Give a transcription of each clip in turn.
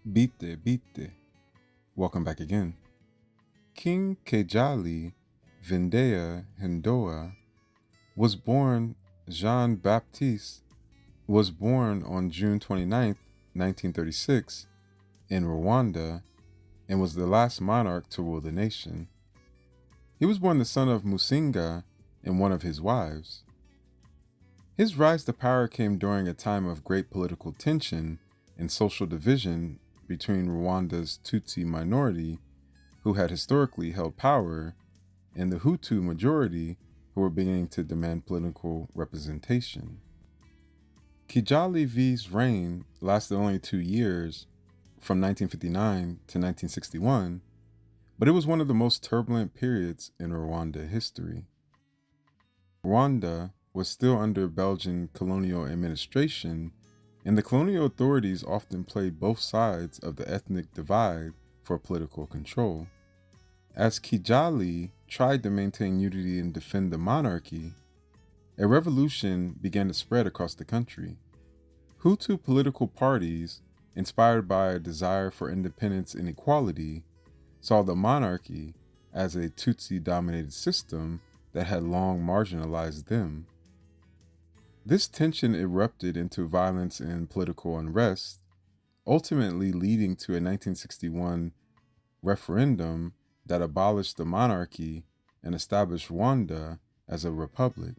Bite, bite. Welcome back again. King Kigeli V Ndahindurwa was born Jean-Baptiste was born on June 29th, 1936 in Rwanda and was the last monarch to rule the nation. He was born the son of Musinga and one of his wives. His rise to power came during a time of great political tension and social division between Rwanda's Tutsi minority, who had historically held power, and the Hutu majority, who were beginning to demand political representation. Kigeli V's reign lasted only 2 years, from 1959 to 1961, but it was one of the most turbulent periods in Rwanda history. Rwanda was still under Belgian colonial administration, and the colonial authorities often played both sides of the ethnic divide for political control. As Kigeli tried to maintain unity and defend the monarchy, a revolution began to spread across the country. Hutu political parties, inspired by a desire for independence and equality, saw the monarchy as a Tutsi-dominated system that had long marginalized them. This tension erupted into violence and political unrest, ultimately leading to a 1961 referendum that abolished the monarchy and established Rwanda as a republic.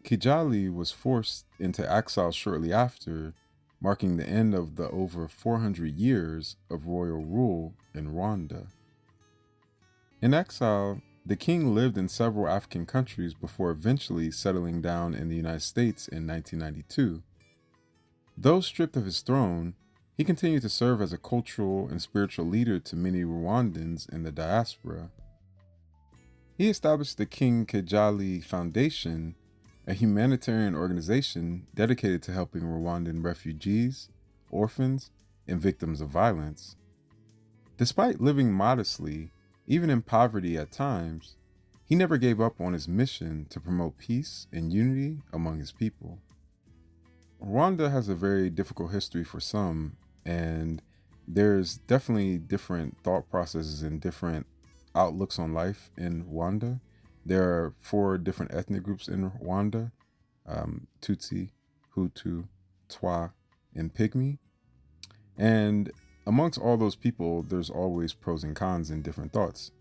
Kigeli was forced into exile shortly after, marking the end of the over 400 years of royal rule in Rwanda. In exile, the king lived in several African countries before eventually settling down in the United States in 1992. Though stripped of his throne, he continued to serve as a cultural and spiritual leader to many Rwandans in the diaspora. He established the King Kigeli Foundation, a humanitarian organization dedicated to helping Rwandan refugees, orphans, and victims of violence. Despite living modestly, even in poverty at times, he never gave up on his mission to promote peace and unity among his people. Rwanda has a very difficult history for some, and there's definitely different thought processes and different outlooks on life in Rwanda. There are 4 different ethnic groups in Rwanda: Tutsi, Hutu, Twa, and Pygmy. And amongst all those people, there's always pros and cons and different thoughts.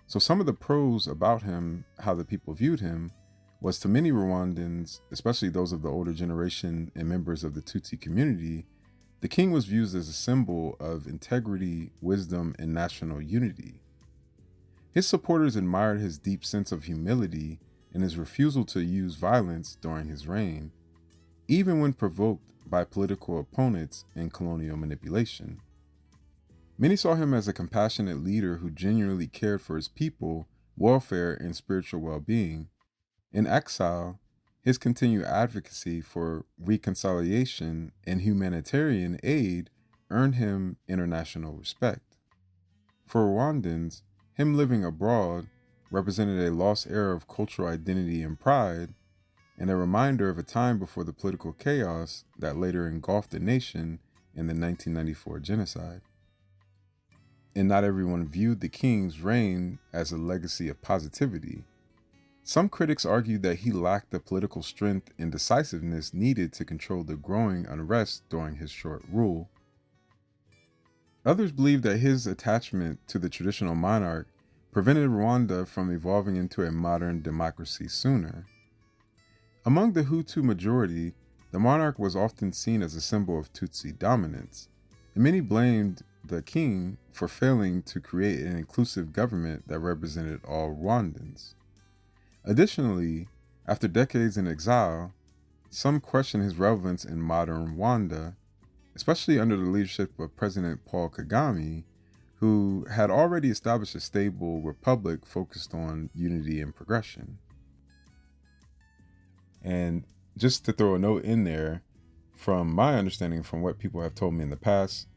So some of the pros about him, how the people viewed him, was to many Rwandans, especially those of the older generation and members of the Tutsi community, the king was viewed as a symbol of integrity, wisdom, and national unity. His supporters admired his deep sense of humility and his refusal to use violence during his reign, even when provoked by political opponents and colonial manipulation. Many saw him as a compassionate leader who genuinely cared for his people, welfare, and spiritual well-being. In exile, his continued advocacy for reconciliation and humanitarian aid earned him international respect. For Rwandans, him living abroad represented a lost era of cultural identity and pride, and a reminder of a time before the political chaos that later engulfed the nation in the 1994 genocide. And not everyone viewed the king's reign as a legacy of positivity. Some critics argued that he lacked the political strength and decisiveness needed to control the growing unrest during his short rule. Others believed that his attachment to the traditional monarch prevented Rwanda from evolving into a modern democracy sooner. Among the Hutu majority, the monarch was often seen as a symbol of Tutsi dominance, and many blamed the king for failing to create an inclusive government that represented all Rwandans. Additionally, after decades in exile, some questioned his relevance in modern Rwanda, especially under the leadership of President Paul Kagame, who had already established a stable republic focused on unity and progression. And just to throw a note in there, from my understanding, from what people have told me in the past,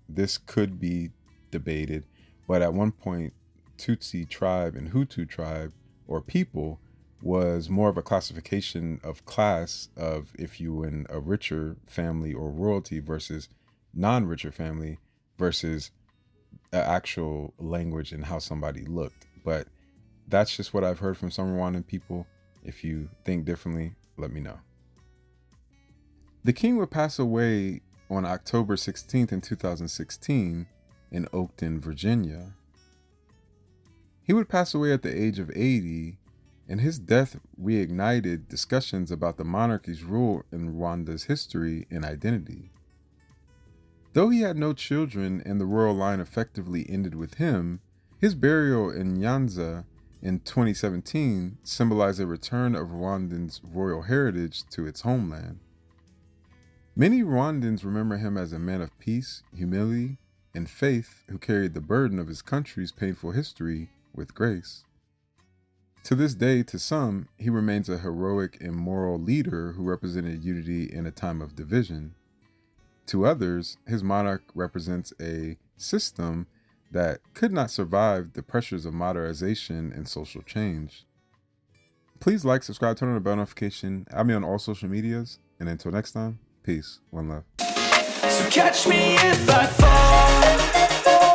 this could be debated, but at one point, Tutsi tribe and Hutu tribe, or people, was more of a classification of class of if you were in a richer family or royalty versus non-richer family versus an actual language and how somebody looked. But that's just what I've heard from some Rwandan people. If you think differently, let me know. The king would pass away on October 16th in 2016 in Oakton, Virginia. He would pass away at the age of 80, and his death reignited discussions about the monarchy's role in Rwanda's history and identity. Though he had no children and the royal line effectively ended with him, his burial in Nyanza in 2017 symbolized a return of Rwandan's royal heritage to its homeland. Many Rwandans remember him as a man of peace, humility, and faith who carried the burden of his country's painful history with grace. To this day, to some, he remains a heroic and moral leader who represented unity in a time of division. To others, his monarch represents a system that could not survive the pressures of modernization and social change. Please like, subscribe, turn on the bell notification, add me on all social medias, and until next time, peace, one love. So catch me if I fall.